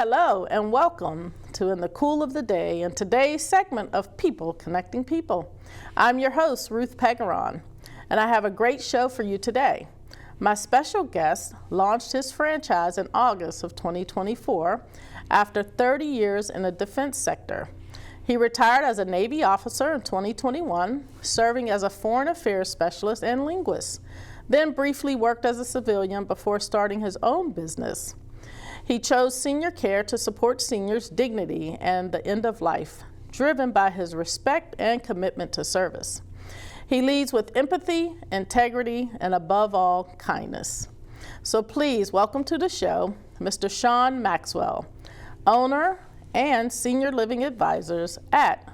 Hello and welcome to In the Cool of the Day and today's segment of People Connecting People. I'm your host, Ruth Pegeron, and I have a great show for you today. My special guest launched his franchise in August of 2024 after 30 years in the defense sector. He retired as a Navy officer in 2021, serving as a foreign affairs specialist and linguist, then briefly worked as a civilian before starting his own business. He chose senior care to support seniors' dignity and the end of life, driven by his respect and commitment to service. He leads with empathy, integrity, and above all, kindness. So please welcome to the show, Mr. Sean Maxwell, owner and senior living advisors at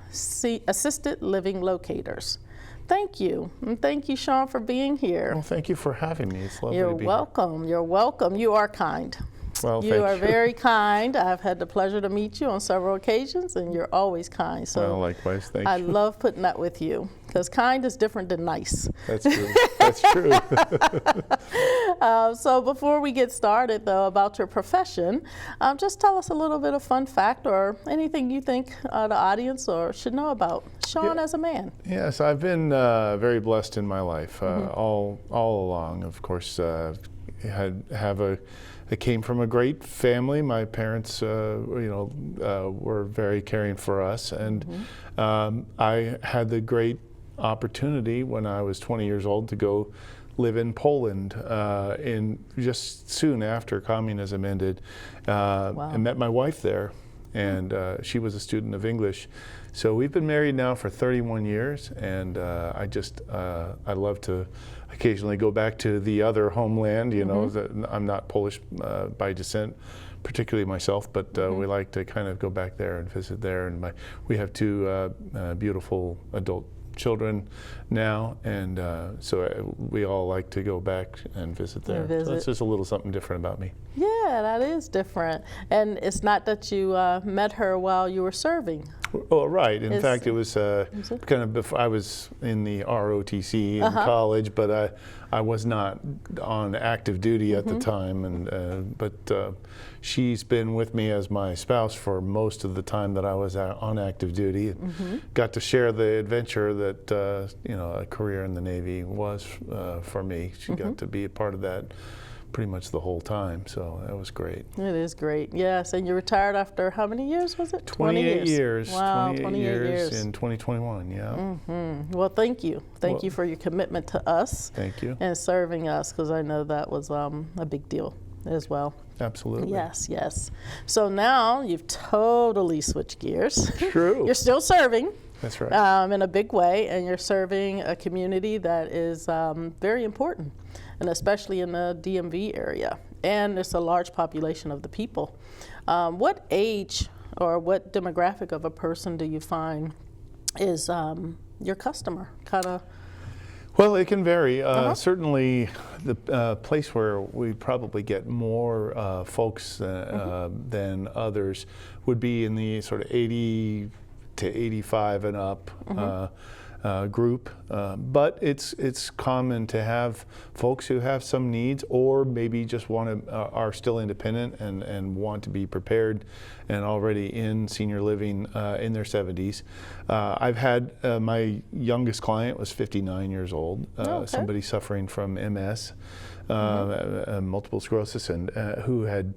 Assisted Living Locators. Thank you. And thank you, Sean, for being here. Well, thank you for having me. It's lovely You're to be welcome. You're welcome. You are kind. Well, you are very kind. I've had the pleasure to meet you on several occasions, and you're always kind. So well, likewise, thank you. I love putting that with you, because kind is different than nice. That's true. That's true. So before we get started, though, about your profession, just tell us a little bit of fun fact or anything you think the audience or should know about Sean as a man. Yes, I've been very blessed in my life, all along. Of course, I came from a great family. My parents, were very caring for us, and I had the great opportunity when I was 20 years old to go live in Poland in just soon after communism ended. Wow. I met my wife there, and she was a student of English. So we've been married now for 31 years, and I love to occasionally go back to the other homeland. You know, I'm not Polish by descent, particularly myself, but we like to kind of go back there and visit there. And we have two beautiful adult children now, and so we all like to go back and visit there. So that's just a little something different about me. Yeah, that is different. And it's not that you met her while you were serving. Oh, right. In fact, it was kind of before I was in the ROTC in college, but I was not on active duty at the time. But she's been with me as my spouse for most of the time that I was on active duty. Got to share the adventure that a career in the Navy was for me. She got to be a part of that pretty much the whole time, so that was great. It is great, yes. And you retired after how many years was it? 28 years. Wow, 28 years in 2021, yeah. Well, thank you. Thank you for your commitment to us. Thank you. And serving us, because I know that was a big deal as well. Absolutely. Yes, yes. So now you've totally switched gears. True. You're still serving. That's right. In a big way, and you're serving a community that is very important, and especially in the DMV area. And it's a large population of the people. What age or what demographic of a person do you find is your customer? Well, it can vary. Certainly, the place where we probably get more folks than others would be in the sort of 80 to 85 and up group, but it's common to have folks who have some needs, or maybe just are still independent and want to be prepared, and already in senior living in their 70s. I've had my youngest client was 59 years old, somebody suffering from MS, multiple sclerosis, and who had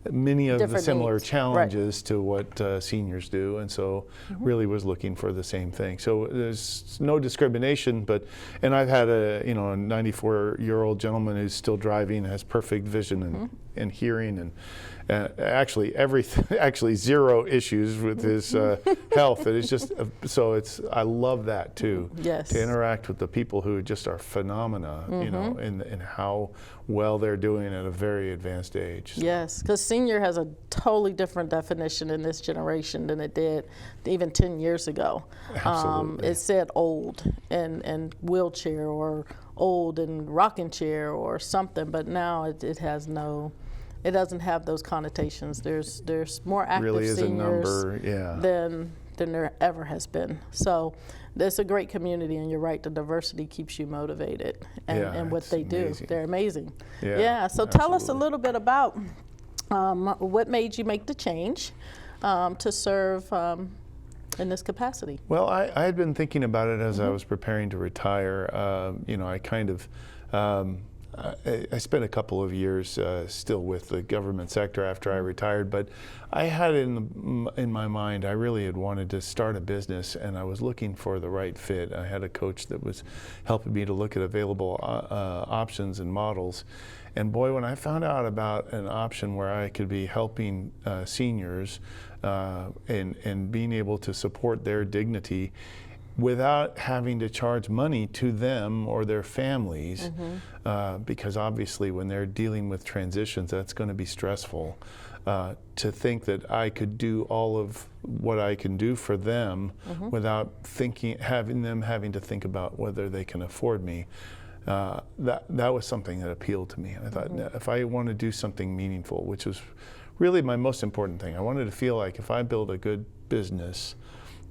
many of the similar needs. Challenges to what seniors do, and so really was looking for the same thing. So there's no discrimination, and I've had a 94-year-old gentleman who's still driving, has perfect vision and hearing, and actually zero issues with his health. And it's just I love that too. Yes. To interact with the people who just are phenomena, in how well they're doing at a very advanced age. So. Yes, because senior has a totally different definition in this generation than it did even 10 years ago. Absolutely. It said old and wheelchair, or old and rocking chair or something, but now it has no. It doesn't have those connotations. There's more active really is seniors a number, than there ever has been. So it's a great community, and you're right, the diversity keeps you motivated and what they do. Amazing. They're amazing. Yeah, So tell us a little bit about What made you make the change to serve in this capacity? Well, I had been thinking about it as I was preparing to retire. You know, I kind of, I spent a couple of years still with the government sector after I retired, but I had in my mind, I really had wanted to start a business, and I was looking for the right fit. I had a coach that was helping me to look at available options and models. And boy, when I found out about an option where I could be helping seniors and being able to support their dignity without having to charge money to them or their families, because obviously when they're dealing with transitions, that's going to be stressful. To think that I could do all of what I can do for them without having to think about whether they can afford me. That was something that appealed to me. I thought, if I want to do something meaningful, which was really my most important thing, I wanted to feel like if I build a good business,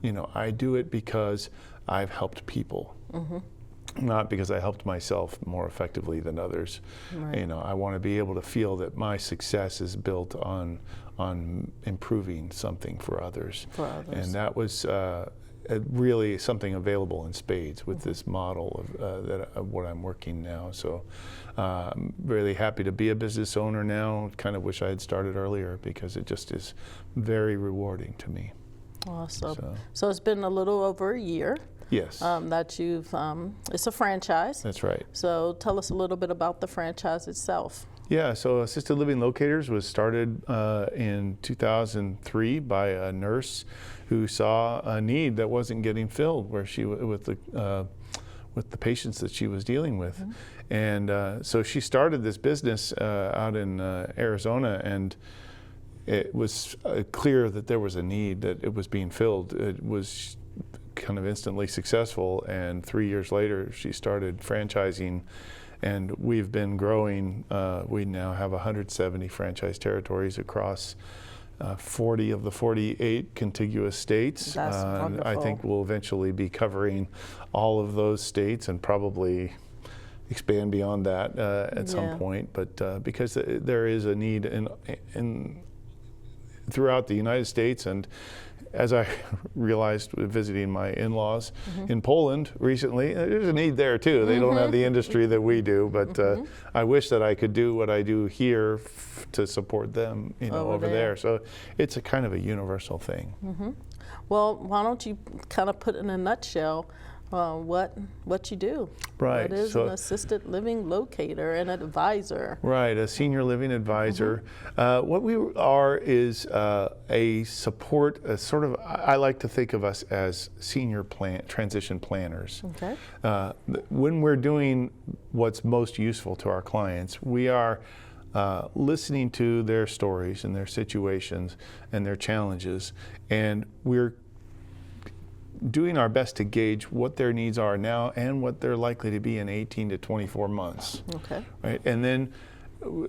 you know, I do it because I've helped people, not because I helped myself more effectively than others. Right. You know, I want to be able to feel that my success is built on improving something for others. And that was really something available in spades with this model of what I'm working now. So I'm really happy to be a business owner now. Kind of wish I had started earlier, because it just is very rewarding to me. Awesome. So it's been a little over a year. Yes. That you've, it's a franchise. That's right. So tell us a little bit about the franchise itself. Yeah, so Assisted Living Locators was started in 2003 by a nurse who saw a need that wasn't getting filled where she with the patients that she was dealing with. And so she started this business out in Arizona, and it was clear that there was a need, that it was being filled. It was kind of instantly successful, and 3 years later she started franchising, and we've been growing. We now have 170 franchise territories across 40 of the 48 contiguous states. That's wonderful. I think we'll eventually be covering all of those states and probably expand beyond that at some point, but because there is a need in throughout the United States. And as I realized visiting my in-laws in Poland recently, there's a need there too. They don't have the industry that we do, but I wish that I could do what I do here to support them, you know, over there. So it's a kind of a universal thing. Well, why don't you kind of put in a nutshell what you do? Right. What is an assisted living locator and advisor? Right, a senior living advisor. What we are is a support, I like to think of us as senior transition planners. Okay. When we're doing what's most useful to our clients, we are listening to their stories and their situations and their challenges, and we're doing our best to gauge what their needs are now and what they're likely to be in 18 to 24 months. Okay. Right? And then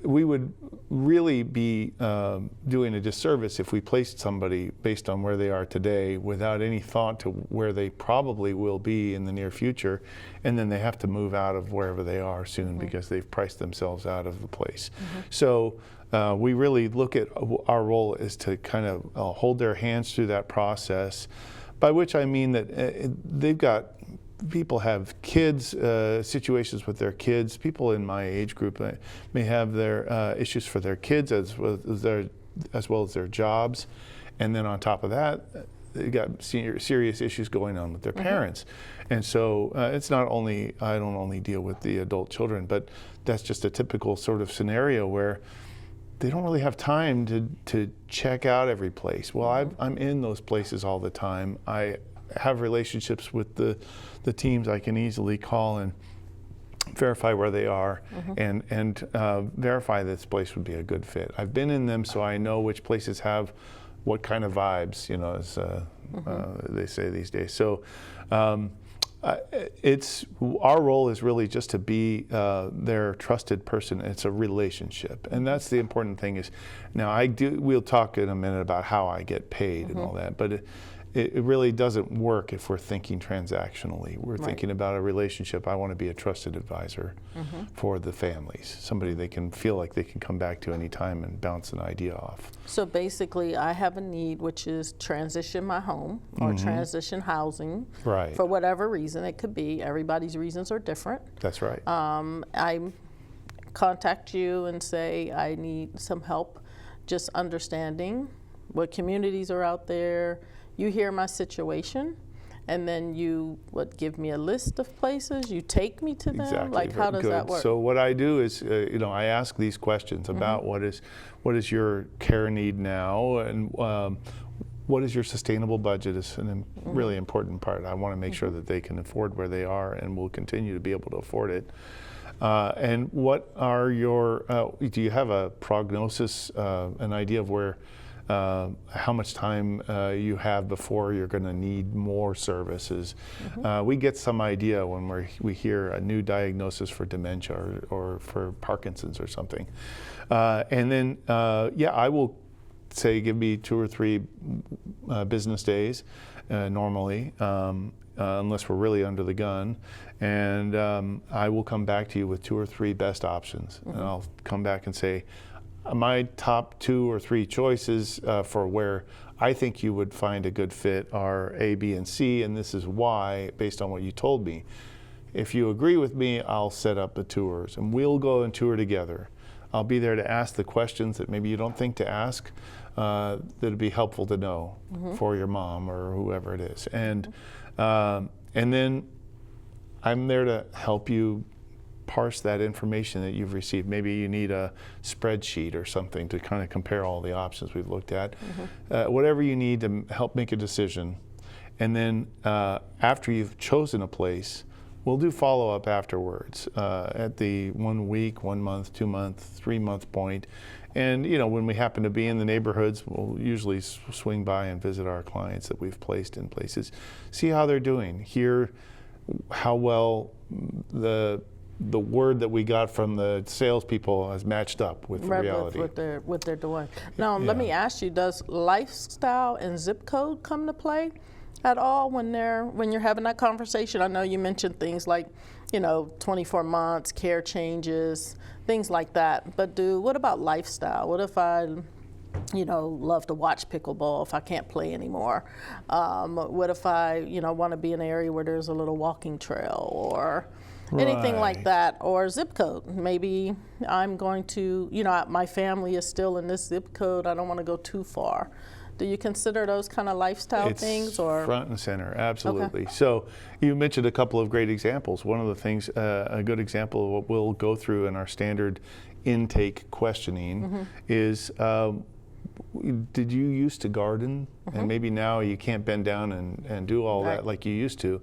we would really be doing a disservice if we placed somebody based on where they are today without any thought to where they probably will be in the near future, and then they have to move out of wherever they are soon because they've priced themselves out of the place. So we really look at our role is to kind of hold their hands through that process, by which I mean that people have kids, situations with their kids. People in my age group may have their issues for their kids as well as their jobs. And then on top of that, they've got serious issues going on with their parents. And so it's not only, I don't only deal with the adult children, but that's just a typical sort of scenario where they don't really have time to check out every place. Well, I'm in those places all the time. I have relationships with the teams. I can easily call and verify where they are and verify this place would be a good fit. I've been in them, so I know which places have what kind of vibes, you know, as they say these days. So our role is really just to be their trusted person. It's a relationship, and that's the important thing. Is now we'll talk in a minute about how I get paid and all that, but it really doesn't work if we're thinking transactionally. We're Right. thinking about a relationship. I want to be a trusted advisor for the families, somebody they can feel like they can come back to any time and bounce an idea off. So basically, I have a need, which is transition my home or transition housing. Right. For whatever reason it could be. Everybody's reasons are different. That's right. I contact you and say I need some help just understanding what communities are out there. You hear my situation, and then you give me a list of places. You take me to them. Exactly. Like, how does Good. that work? So what I do is, I ask these questions about what is your care need now, and what is your sustainable budget is a really important part. I want to make sure that they can afford where they are and will continue to be able to afford it. And what are your, do you have a prognosis, an idea of where, how much time you have before you're going to need more services? We get some idea when we hear a new diagnosis for dementia or for Parkinson's or something. And then, I will say give me 2 or 3 business days normally, unless we're really under the gun. And I will come back to you with 2 or 3 best options. And I'll come back and say, my top 2 or 3 choices for where I think you would find a good fit are A, B, and C, and this is why, based on what you told me. If you agree with me, I'll set up the tours, and we'll go and tour together. I'll be there to ask the questions that maybe you don't think to ask, that'd be helpful to know for your mom or whoever it is. And then I'm there to help you parse that information that you've received. Maybe you need a spreadsheet or something to kind of compare all the options we've looked at. Whatever you need to help make a decision. And then after you've chosen a place, we'll do follow-up afterwards at the 1 week, 1 month, 2 month, 3 month point. And when we happen to be in the neighborhoods, we'll usually swing by and visit our clients that we've placed in places, see how they're doing, hear how well the word that we got from the salespeople has matched up with the reality. What they're doing. Now, let me ask you: does lifestyle and zip code come to play at all when you're having that conversation? I know you mentioned things like, 24 months, care changes, things like that. But what about lifestyle? What if I, love to watch pickleball if I can't play anymore? What if I, want to be in an area where there's a little walking trail or anything like that? Or zip code. Maybe I'm going to, my family is still in this zip code. I don't want to go too far. Do you consider those kind of lifestyle things? Or front and center, absolutely. Okay. So you mentioned a couple of great examples. One of the things, a good example of what we'll go through in our standard intake questioning is, did you used to garden? And maybe now you can't bend down and do all that like you used to.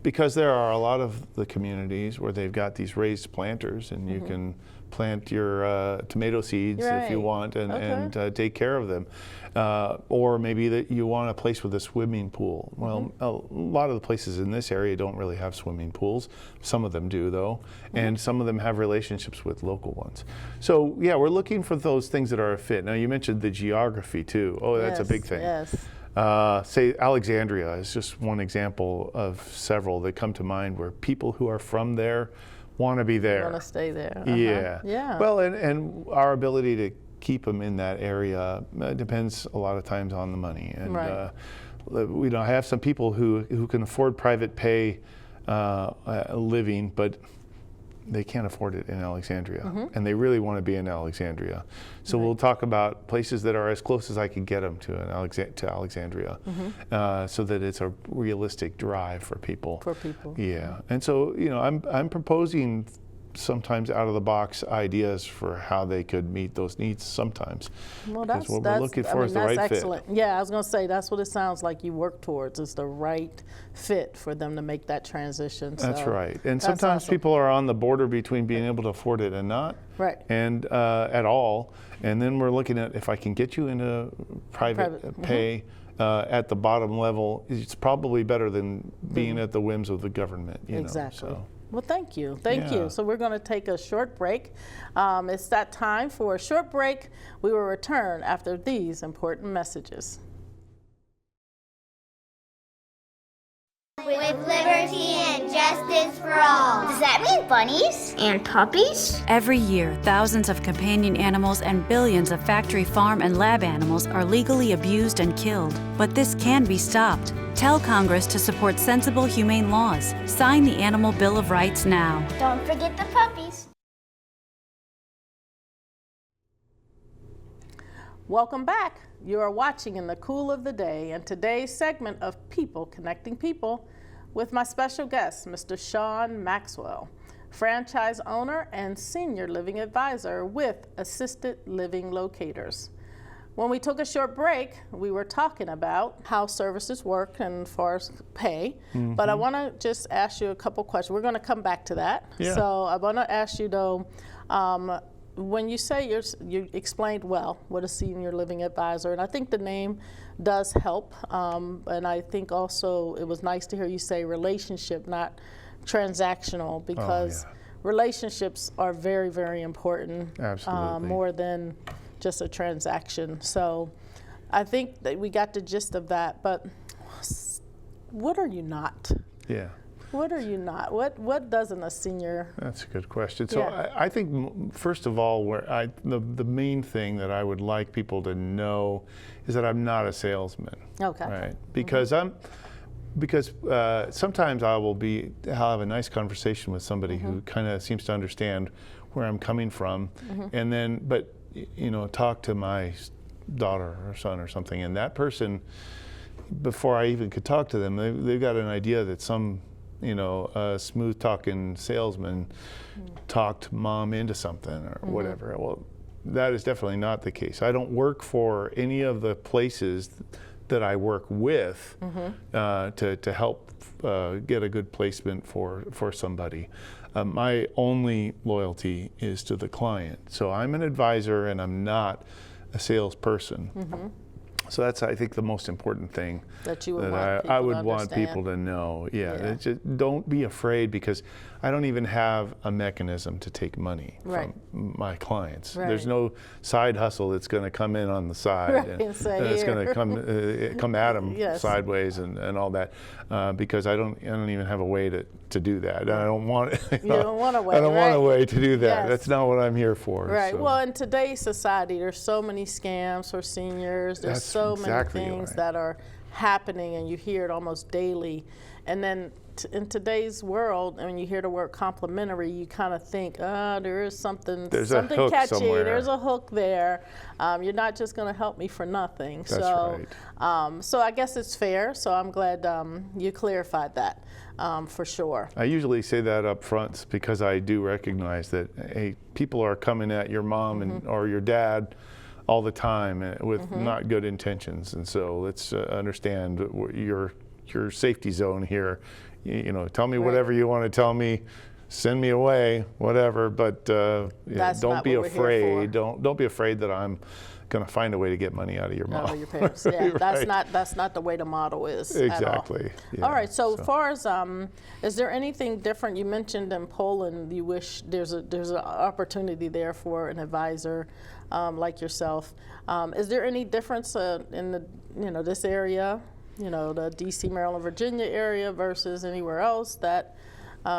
Because there are a lot of the communities where they've got these raised planters, and you can plant your tomato seeds if you want and take care of them. Or maybe that you want a place with a swimming pool. Well, a lot of the places in this area don't really have swimming pools. Some of them do, though, and some of them have relationships with local ones. So we're looking for those things that are a fit. Now, you mentioned the geography too. Oh, that's a big thing. Yes. Say Alexandria is just one example of several that come to mind where people who are from there want to be there. Want to stay there. Yeah. Well, and our ability to keep them in that area depends a lot of times on the money. And I have some people who can afford private pay living, but they can't afford it in Alexandria, and they really want to be in Alexandria. So we'll talk about places that are as close as I can get them to Alexandria, so that it's a realistic drive for people. Yeah, and so I'm proposing sometimes out of the box ideas for how they could meet those needs sometimes. Well, that's what we're looking for is the right excellent. fit. Yeah, I was going to say that's what it sounds like you work towards, is the right fit for them to make that transition. That's so right. And sometimes awesome. people are on the border between being able to afford it and not. Right. And at all. And then we're looking at if I can get you into private pay at the bottom level, it's probably better than being at the whims of the government. Exactly. So. Well, thank you. Thank you. So we're going to take a short break. It's that time for a short break. We will return after these important messages. with liberty and justice for all. Does that mean bunnies and puppies? Every year, thousands of companion animals and billions of factory farm and lab animals are legally abused and killed. But this can be stopped. Tell Congress to support sensible, humane laws. Sign the Animal Bill of Rights now. Don't forget the puppies. Welcome back. You are watching In the Cool of the Day, and today's segment of People Connecting People with my special guest, Mr. Sean Maxwell, franchise owner and senior living advisor with Assisted Living Locators. When we took a short break, we were talking about how services work and as far as pay, but I want to just ask you a couple questions. We're going to come back to that. Yeah. So I want to ask you though, when you say you explained well what a senior living advisor, and I think the name does help, and I think also it was nice to hear you say relationship, not transactional, because relationships are very, very important. Absolutely. More than just a transaction. So I think that we got the gist of that, but what are you not? Yeah. What are you not? What doesn't a senior? That's a good question. So Yeah. I think first of all, the main thing that I would like people to know is that I'm not a salesman. Okay. Right. Because sometimes I'll have a nice conversation with somebody who kind of seems to understand where I'm coming from, and then talk to my daughter or son or something, and that person, before I even could talk to them, they've got an idea that some smooth talking salesman talked mom into something or whatever. Well, that is definitely not the case. I don't work for any of the places that I work with to help get a good placement for somebody. My only loyalty is to the client. So I'm an advisor and I'm not a salesperson. So that's, I think, the most important thing That you would I want people would to want understand. people to know. It's just, don't be afraid, because I don't even have a mechanism to take money Right. from my clients. Right. There's no side hustle that's going to come in on the side Right, and say, it's "Here." going to come at them Yes. sideways and all that, because I don't even have a way to do that. And I don't want You don't want a way, I don't want a right? way to do that. Yes. That's not what I'm here for. Right. so. Well, in today's society, there's so many scams for seniors. There's That's so exactly many things right. that are happening, and you hear it almost daily. And then in today's world, when you hear the word complimentary, you kind of think, there is something There's a hook catchy. somewhere. There's a hook there. You're not just going to help me for nothing. That's right. So I guess it's fair. So I'm glad you clarified that for sure. I usually say that up front because I do recognize that, hey, people are coming at your mom or your dad all the time with not good intentions, and so let's understand your safety zone here. Tell me whatever you want to tell me, send me away, whatever. But That's don't not be what we're here afraid. Don't be afraid that I'm going to find a way to get money out of your mom. Out of your parents. Yeah, Right. that's not the way the model is. Exactly. At all. Yeah, All right. So, as far as is there anything different? You mentioned in Poland, you wish there's an opportunity there for an advisor like yourself. Is there any difference in the this area, the D.C., Maryland, Virginia area versus anywhere else that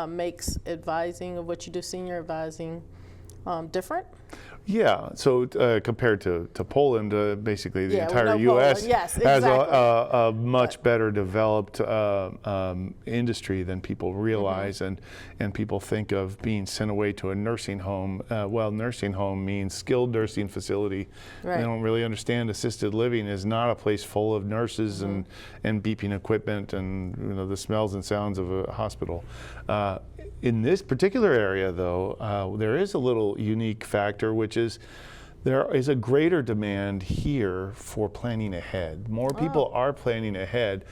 makes advising of what you do, senior advising, different? Yeah, so compared to Poland, basically the entire Poland. U.S. Yes, has exactly. a much better developed industry than people realize, and people think of being sent away to a nursing home. Well, nursing home means skilled nursing facility. Right. They don't really understand assisted living is not a place full of nurses and beeping equipment and the smells and sounds of a hospital. In this particular area, though, there is a little unique factor, which is there is a greater demand here for planning ahead. More people are planning ahead.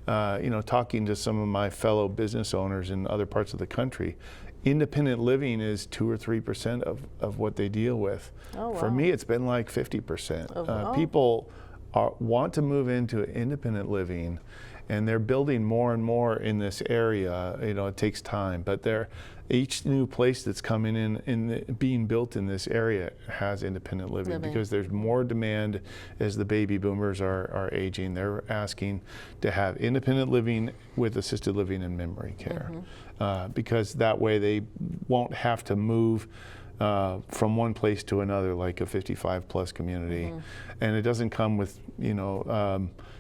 Talking to some of my fellow business owners in other parts of the country, independent living is 2 or 3% of what they deal with. Oh, wow. For me, it's been like 50%. Oh, wow. People want to move into independent living, and they're building more and more in this area. It takes time, but each new place that's coming being built in this area has independent living because there's more demand as the baby boomers are aging. They're asking to have independent living with assisted living and memory care, because that way they won't have to move from one place to another like a 55 plus community, and it doesn't come with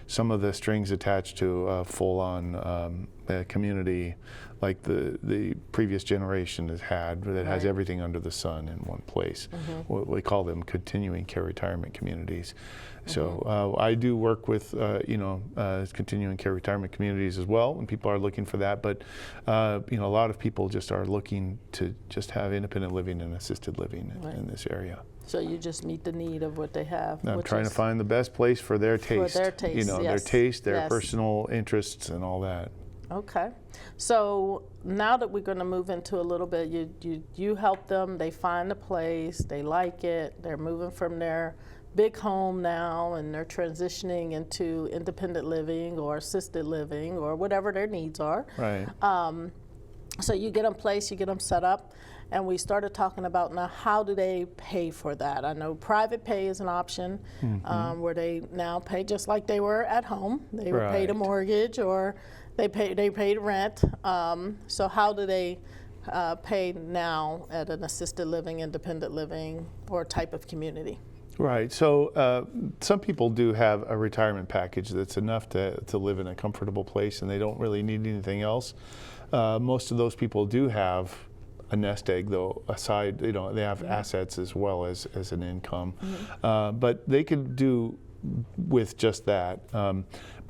some of the strings attached to a full-on community like the previous generation has had, that has everything under the sun in one place. We call them continuing care retirement communities. So I do work with continuing care retirement communities as well when people are looking for that, but a lot of people just are looking to just have independent living and assisted living in this area. So you just meet the need of what they have. I'm trying to find the best place for their taste. For their taste, their taste, their personal interests and all that. Okay. So now that we're going to move into a little bit, you help them, they find a place, they like it, they're moving from their big home now and they're transitioning into independent living or assisted living or whatever their needs are. Right. So you get them placed, you get them set up, and we started talking about now how do they pay for that? I know private pay is an option where they now pay just like they were at home. They were paid a mortgage or they paid rent. So how do they pay now at an assisted living, independent living, or type of community? Right. So some people do have a retirement package that's enough to live in a comfortable place, and they don't really need anything else. Most of those people do have a nest egg, though, aside, they have assets as well as an income. But they could do with just that.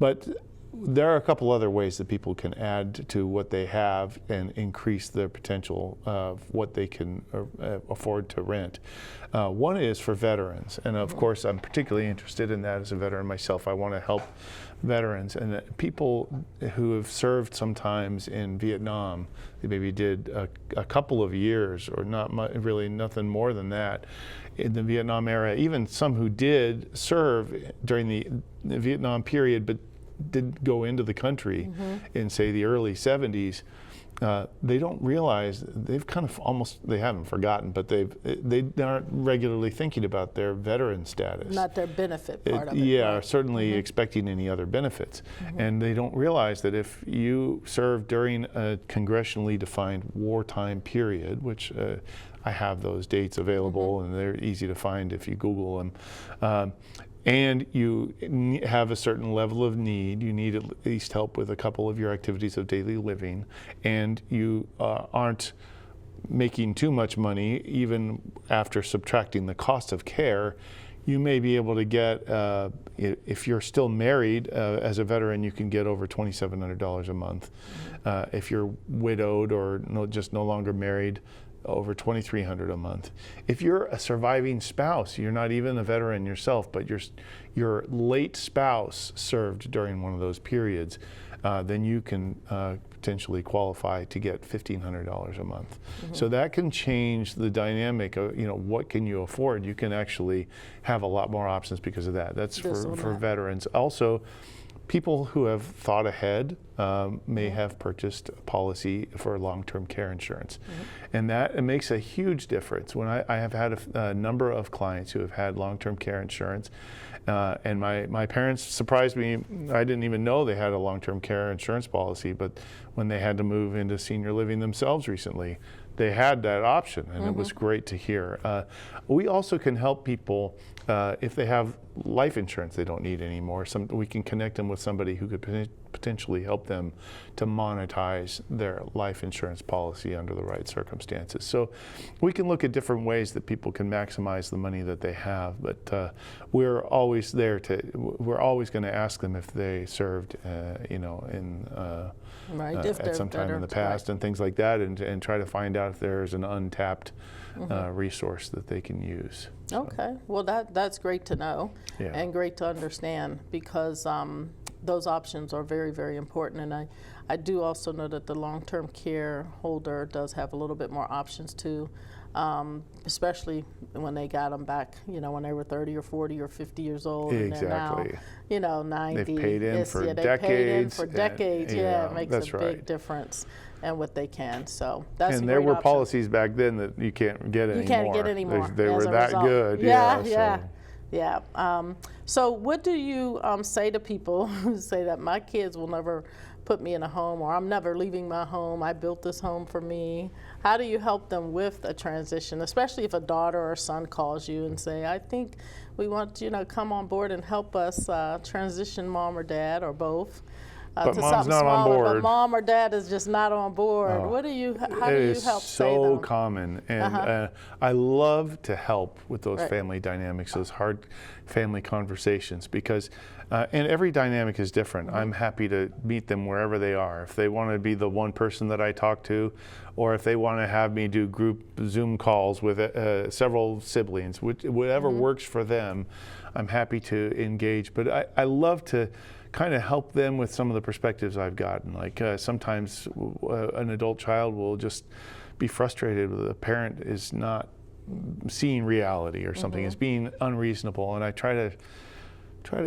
But there are a couple other ways that people can add to what they have and increase their potential of what they can afford to rent. One is for veterans, and of course I'm particularly interested in that as a veteran myself. I want to help veterans and people who have served sometimes in Vietnam. They maybe did a couple of years or really nothing more than that in the Vietnam era. Even some who did serve during the Vietnam period but didn't go into the country in, say, the early 70s, they don't realize they've kind of they haven't forgotten, but they aren't regularly thinking about their veteran status. Not their benefit part of it. Yeah, right? Certainly expecting any other benefits. And they don't realize that if you serve during a congressionally defined wartime period, which I have those dates available and they're easy to find if you Google them, and you have a certain level of need, you need at least help with a couple of your activities of daily living, and you aren't making too much money even after subtracting the cost of care, you may be able to get, if you're still married as a veteran, you can get over $2,700 a month. If you're widowed or just no longer married, over $2,300 a month. If you're a surviving spouse, you're not even a veteran yourself, but your late spouse served during one of those periods, then you can potentially qualify to get $1,500 a month. So that can change the dynamic of, what can you afford? You can actually have a lot more options because of that. That's for veterans. Also, people who have thought ahead may have purchased a policy for long-term care insurance. And it makes a huge difference. When I have had a number of clients who have had long-term care insurance, and my parents surprised me. I didn't even know they had a long-term care insurance policy, but when they had to move into senior living themselves recently, they had that option, and it was great to hear. We also can help people if they have life insurance they don't need anymore. We can connect them with somebody who could potentially help them to monetize their life insurance policy under the right circumstances. So we can look at different ways that people can maximize the money that they have, but we're always going to ask them if they served, at some time in the past and things like that, and try to find out if there's an untapped resource that they can use. So. Okay, well that's great to know and great to understand, because those options are very, very important. And I do also know that the long-term care holder does have a little bit more options too. especially when they got them back, when they were 30 or 40 or 50 years old. Exactly. And now, 90. They've paid in for they decades. paid in for decades. It makes that's a big right. difference in what they can. So that's and a there great were option. policies back then that you can't get anymore. You can't get anymore. They as were a that result. good. Yeah. So what do you say to people who say that my kids will never put me in a home, or I'm never leaving my home, I built this home for me? How do you help them with a transition, especially if a daughter or son calls you and say, I think we want you to come on board and help us transition mom or dad or both But to mom's something not on smaller, board. but mom or dad is just not on board. Oh. How do you help It is say them? so common, and I love to help with those family dynamics, those hard family conversations, because and every dynamic is different. I'm happy to meet them wherever they are. If they want to be the one person that I talk to, or if they want to have me do group Zoom calls with several siblings, whatever works for them, I'm happy to engage. But I love to kind of help them with some of the perspectives I've gotten. Like sometimes an adult child will just be frustrated with a parent is not seeing reality or something, is being unreasonable, and I try to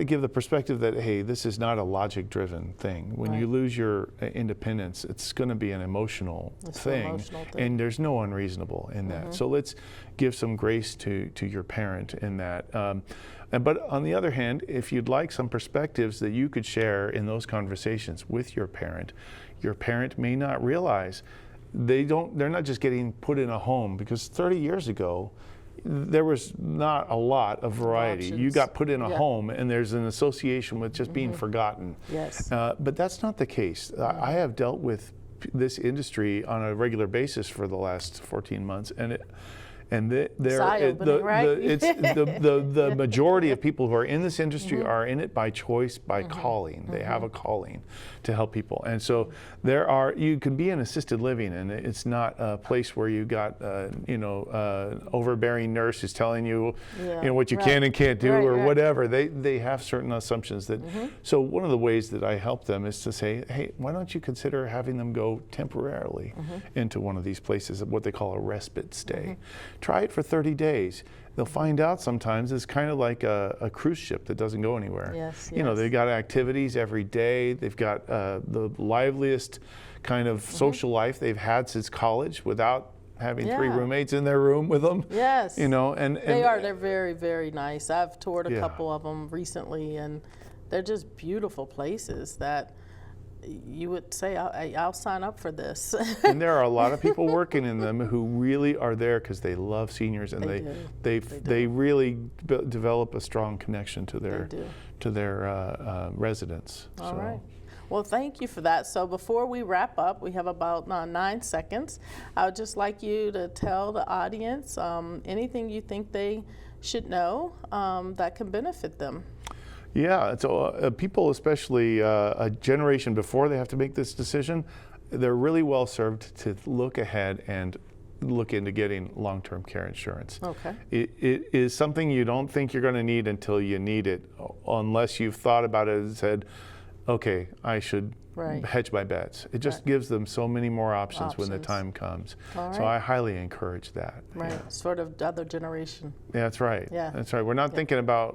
give the perspective that, hey, this is not a logic-driven thing. When you lose your independence, it's going to be an emotional thing, and there's no unreasonable in that. So let's give some grace to your parent in that. But on the other hand, if you'd like some perspectives that you could share in those conversations with your parent may not realize they're not just getting put in a home, because 30 years ago, there was not a lot of variety. You got put in a home, and there's an association with just being forgotten. Yes. But that's not the case. I have dealt with this industry on a regular basis for the last 14 months, and the majority of people who are in this industry are in it by choice, by calling. They have a calling to help people, and so you can be in assisted living, and it's not a place where you got overbearing nurse who's telling you, what you can and can't do or whatever. They have certain assumptions that. So one of the ways that I help them is to say, hey, why don't you consider having them go temporarily into one of these places, what they call a respite stay. Try it for 30 days. They'll find out sometimes it's kind of like a cruise ship that doesn't go anywhere. They've got activities every day. They've got the liveliest kind of social life they've had since college without having 3 roommates in their room with them. And they're very, very nice. I've toured a couple of them recently, and they're just beautiful places that you would say, I'll sign up for this. And there are a lot of people working in them who really are there because they love seniors, and they really develop a strong connection to their residents. All right. Well, thank you for that. So before we wrap up, we have about 9 seconds. I would just like you to tell the audience anything you think they should know that can benefit them. Yeah, so people, especially a generation before they have to make this decision, they're really well served to look ahead and look into getting long-term care insurance. Okay. It is something you don't think you're going to need until you need it, unless you've thought about it and said, okay, I should hedge my bets. It just gives them so many more options when the time comes. So I highly encourage that. Sort of the other generation. Yeah, that's right. That's right. We're not thinking about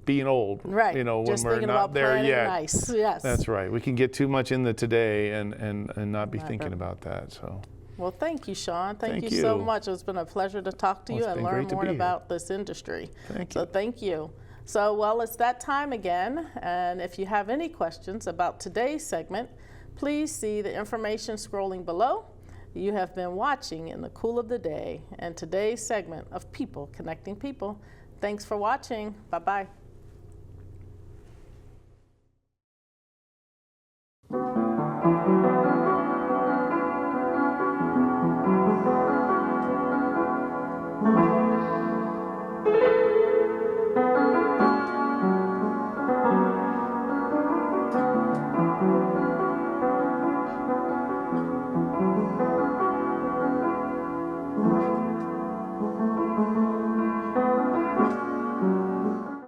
being old, when just we're not there yet. Nice. Yes. That's right. We can get too much in the today and not be thinking about that. So. Well, thank you, Sean. Thank you so much. It's been a pleasure to talk to you and learn more about this industry. So thank you. So, well, it's that time again, and if you have any questions about today's segment, please see the information scrolling below. You have been watching In the Cool of the Day and today's segment of People Connecting People. Thanks for watching. Bye-bye.